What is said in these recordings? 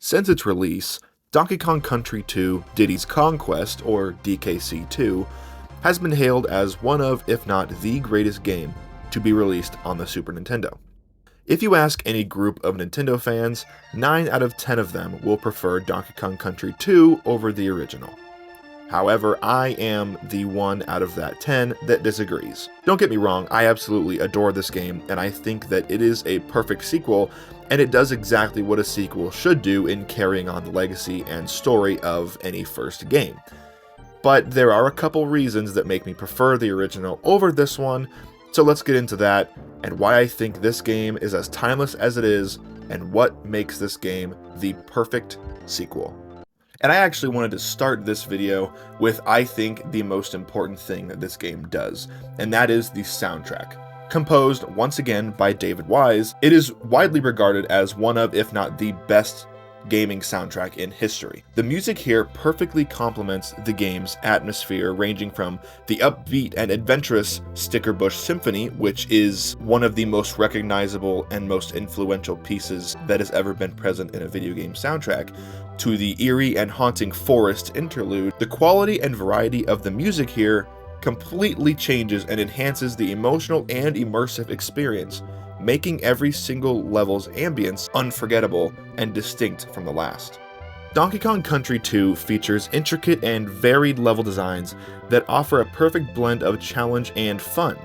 Since its release, Donkey Kong Country 2 Diddy's Conquest, or DKC2, has been hailed as one of, if not the greatest game to be released on the Super Nintendo. If you ask any group of Nintendo fans, 9 out of 10 of them will prefer Donkey Kong Country 2 over the original. However, I am the one out of that 10 that disagrees. Don't get me wrong, I absolutely adore this game, and I think that it is a perfect sequel, and it does exactly what a sequel should do in carrying on the legacy and story of any first game. But there are a couple reasons that make me prefer the original over this one, so let's get into that, and why I think this game is as timeless as it is, and what makes this game the perfect sequel. And I actually wanted to start this video with, I think, the most important thing that this game does, and that is the soundtrack. Composed once again by David Wise, it is widely regarded as one of, if not the best gaming soundtrack in history. The music here perfectly complements the game's atmosphere, ranging from the upbeat and adventurous Stickerbush Symphony, which is one of the most recognizable and most influential pieces that has ever been present in a video game soundtrack, to the eerie and haunting forest interlude. The quality and variety of the music here completely changes and enhances the emotional and immersive experience, making every single level's ambience unforgettable and distinct from the last. Donkey Kong Country 2 features intricate and varied level designs that offer a perfect blend of challenge and fun.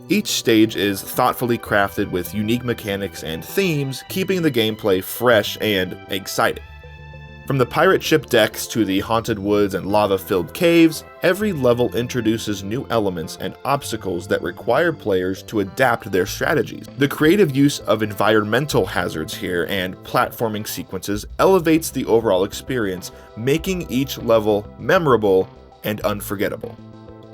Each stage is thoughtfully crafted with unique mechanics and themes, keeping the gameplay fresh and exciting. From the pirate ship decks to the haunted woods and lava-filled caves, every level introduces new elements and obstacles that require players to adapt their strategies. The creative use of environmental hazards here and platforming sequences elevates the overall experience, making each level memorable and unforgettable.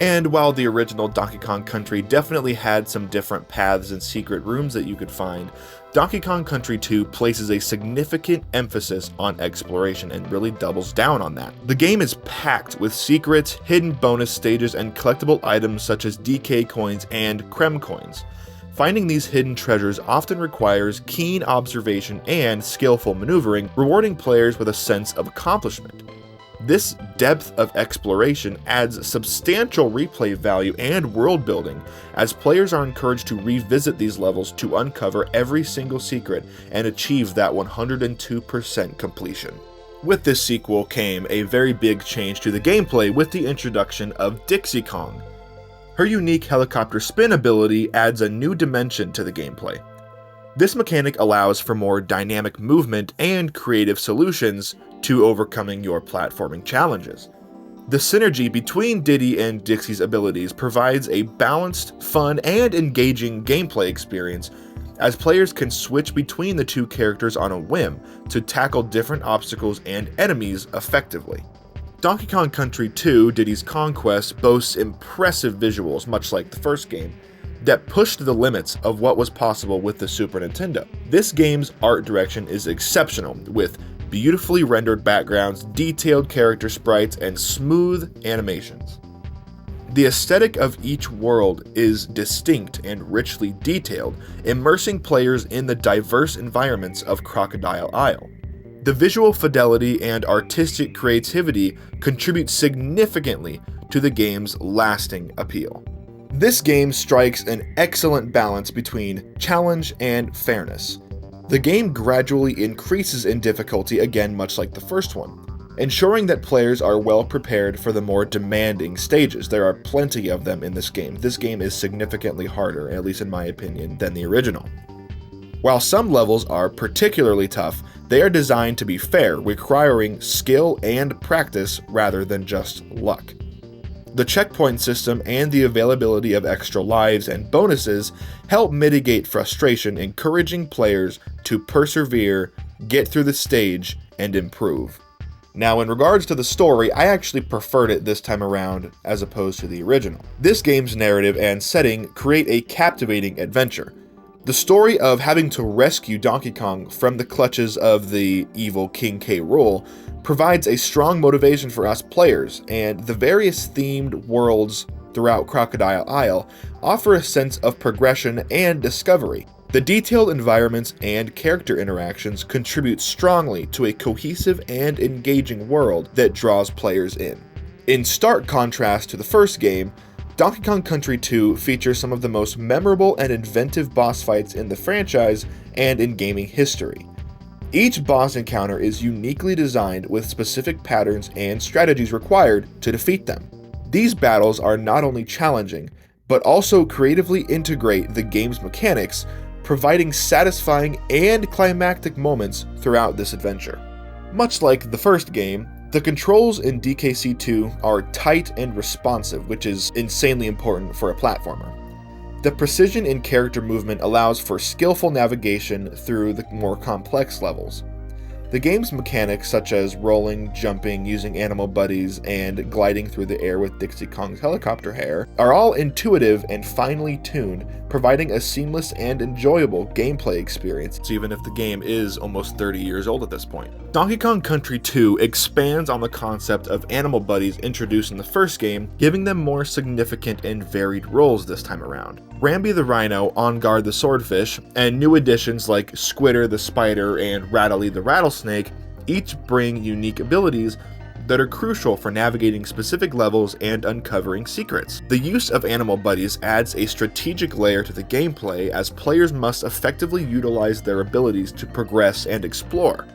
And while the original Donkey Kong Country definitely had some different paths and secret rooms that you could find, Donkey Kong Country 2 places a significant emphasis on exploration and really doubles down on that. The game is packed with secrets, hidden bonus stages, and collectible items such as DK coins and Creme coins. Finding these hidden treasures often requires keen observation and skillful maneuvering, rewarding players with a sense of accomplishment. This depth of exploration adds substantial replay value and world building, as players are encouraged to revisit these levels to uncover every single secret and achieve that 102% completion. With this sequel came a very big change to the gameplay with the introduction of Dixie Kong. Her unique helicopter spin ability adds a new dimension to the gameplay. This mechanic allows for more dynamic movement and creative solutions to overcoming your platforming challenges. The synergy between Diddy and Dixie's abilities provides a balanced, fun, and engaging gameplay experience, as players can switch between the two characters on a whim to tackle different obstacles and enemies effectively. Donkey Kong Country 2 Diddy's Conquest boasts impressive visuals, much like the first game, that pushed the limits of what was possible with the Super Nintendo. This game's art direction is exceptional, with beautifully rendered backgrounds, detailed character sprites, and smooth animations. The aesthetic of each world is distinct and richly detailed, immersing players in the diverse environments of Crocodile Isle. The visual fidelity and artistic creativity contribute significantly to the game's lasting appeal. This game strikes an excellent balance between challenge and fairness. The game gradually increases in difficulty, again much like the first one, ensuring that players are well prepared for the more demanding stages. There are plenty of them in this game. This game is significantly harder, at least in my opinion, than the original. While some levels are particularly tough, they are designed to be fair, requiring skill and practice rather than just luck. The checkpoint system and the availability of extra lives and bonuses help mitigate frustration, encouraging players to persevere, get through the stage, and improve. Now, in regards to the story, I actually preferred it this time around as opposed to the original. This game's narrative and setting create a captivating adventure. The story of having to rescue Donkey Kong from the clutches of the evil King K. Rool provides a strong motivation for us players, and the various themed worlds throughout Crocodile Isle offer a sense of progression and discovery. The detailed environments and character interactions contribute strongly to a cohesive and engaging world that draws players in. In stark contrast to the first game, Donkey Kong Country 2 features some of the most memorable and inventive boss fights in the franchise and in gaming history. Each boss encounter is uniquely designed with specific patterns and strategies required to defeat them. These battles are not only challenging, but also creatively integrate the game's mechanics, providing satisfying and climactic moments throughout this adventure. Much like the first game, the controls in DKC2 are tight and responsive, which is insanely important for a platformer. The precision in character movement allows for skillful navigation through the more complex levels. The game's mechanics, such as rolling, jumping, using animal buddies, and gliding through the air with Dixie Kong's helicopter hair, are all intuitive and finely tuned, providing a seamless and enjoyable gameplay experience, even if the game is almost 30 years old at this point. Donkey Kong Country 2 expands on the concept of animal buddies introduced in the first game, giving them more significant and varied roles this time around. Rambi the Rhino, On Guard the Swordfish, and new additions like Squitter the Spider and Rattly the Rattlesnake each bring unique abilities that are crucial for navigating specific levels and uncovering secrets. The use of animal buddies adds a strategic layer to the gameplay, as players must effectively utilize their abilities to progress and explore.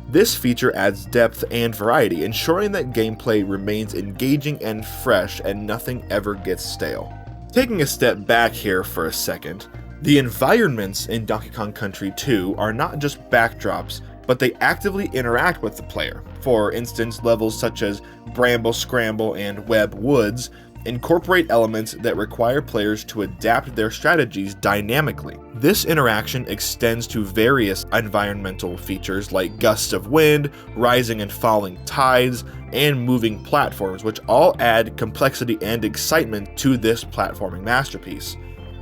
This feature adds depth and variety, ensuring that gameplay remains engaging and fresh and nothing ever gets stale. Taking a step back here for a second, the environments in Donkey Kong Country 2 are not just backdrops, but they actively interact with the player. For instance, levels such as Bramble Scramble and Web Woods incorporate elements that require players to adapt their strategies dynamically. This interaction extends to various environmental features like gusts of wind, rising and falling tides, and moving platforms, which all add complexity and excitement to this platforming masterpiece.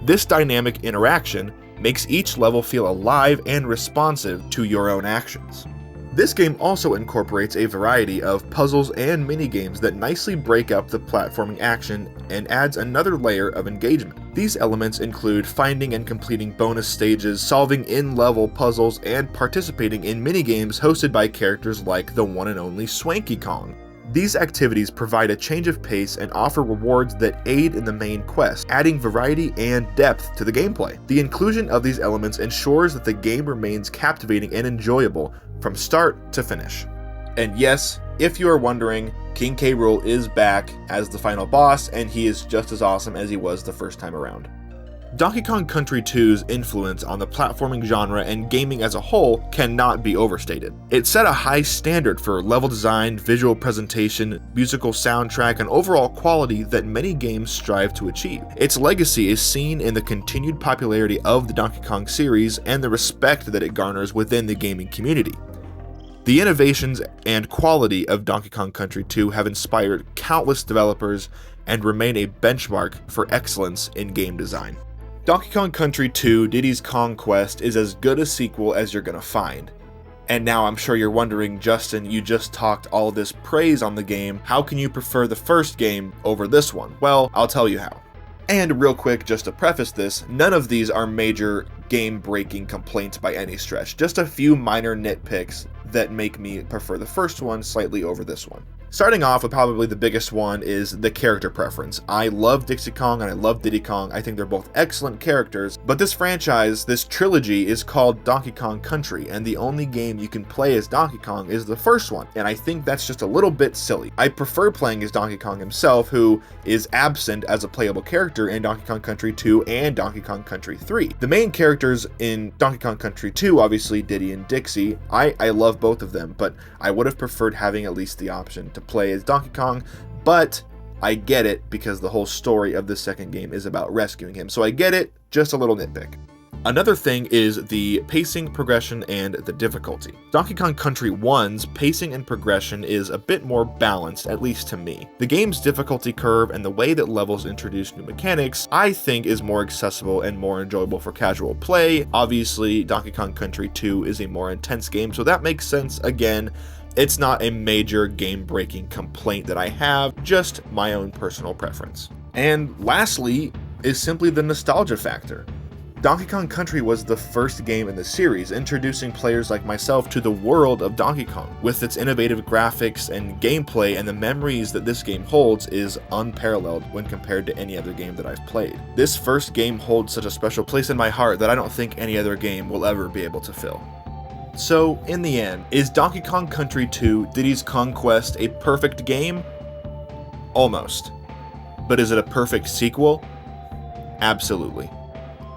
This dynamic interaction makes each level feel alive and responsive to your own actions. This game also incorporates a variety of puzzles and minigames that nicely break up the platforming action and adds another layer of engagement. These elements include finding and completing bonus stages, solving in-level puzzles, and participating in minigames hosted by characters like the one and only Swanky Kong. These activities provide a change of pace and offer rewards that aid in the main quest, adding variety and depth to the gameplay. The inclusion of these elements ensures that the game remains captivating and enjoyable from start to finish. And yes, if you are wondering, King K. Rool is back as the final boss, and he is just as awesome as he was the first time around. Donkey Kong Country 2's influence on the platforming genre and gaming as a whole cannot be overstated. It set a high standard for level design, visual presentation, musical soundtrack, and overall quality that many games strive to achieve. Its legacy is seen in the continued popularity of the Donkey Kong series and the respect that it garners within the gaming community. The innovations and quality of Donkey Kong Country 2 have inspired countless developers and remain a benchmark for excellence in game design. Donkey Kong Country 2 Diddy's Kong Quest is as good a sequel as you're gonna find. And now I'm sure you're wondering, Justin, you just talked all this praise on the game, how can you prefer the first game over this one? Well, I'll tell you how. And real quick, just to preface this, none of these are major game-breaking complaints by any stretch, just a few minor nitpicks that make me prefer the first one slightly over this one. Starting off with probably the biggest one is the character preference. I love Dixie Kong and I love Diddy Kong. I think they're both excellent characters, but this franchise, this trilogy, is called Donkey Kong Country, and the only game you can play as Donkey Kong is the first one, and I think that's just a little bit silly. I prefer playing as Donkey Kong himself, who is absent as a playable character in Donkey Kong Country 2 and Donkey Kong Country 3. The main characters in Donkey Kong Country 2, obviously Diddy and Dixie, I love both of them, but I would have preferred having at least the option to play as Donkey Kong, but I get it because the whole story of the second game is about rescuing him, so I get it, just a little nitpick. Another thing is the pacing, progression, and the difficulty. Donkey Kong Country 1's pacing and progression is a bit more balanced, at least to me. The game's difficulty curve and the way that levels introduce new mechanics, I think, is more accessible and more enjoyable for casual play. Obviously, Donkey Kong Country 2 is a more intense game, so that makes sense. Again, it's not a major game-breaking complaint that I have, just my own personal preference. And lastly is simply the nostalgia factor. Donkey Kong Country was the first game in the series, introducing players like myself to the world of Donkey Kong. With its innovative graphics and gameplay, and the memories that this game holds is unparalleled when compared to any other game that I've played. This first game holds such a special place in my heart that I don't think any other game will ever be able to fill. So, in the end, is Donkey Kong Country 2 Diddy's Kong Quest a perfect game? Almost. But is it a perfect sequel? Absolutely.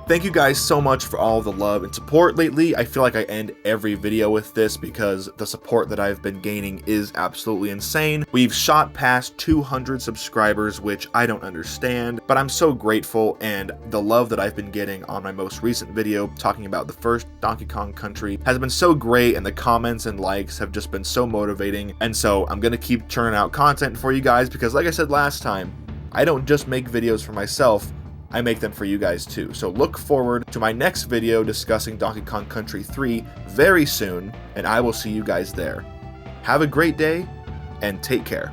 Thank you guys so much for all the love and support lately. I feel like I end every video with this because the support that I've been gaining is absolutely insane. We've shot past 200 subscribers, which I don't understand, but I'm so grateful, and the love that I've been getting on my most recent video talking about the first Donkey Kong Country has been so great, and the comments and likes have just been so motivating. And so I'm gonna keep churning out content for you guys because, like I said last time, I don't just make videos for myself, I make them for you guys too. So look forward to my next video discussing Donkey Kong Country 3 very soon, and I will see you guys there. Have a great day, and take care.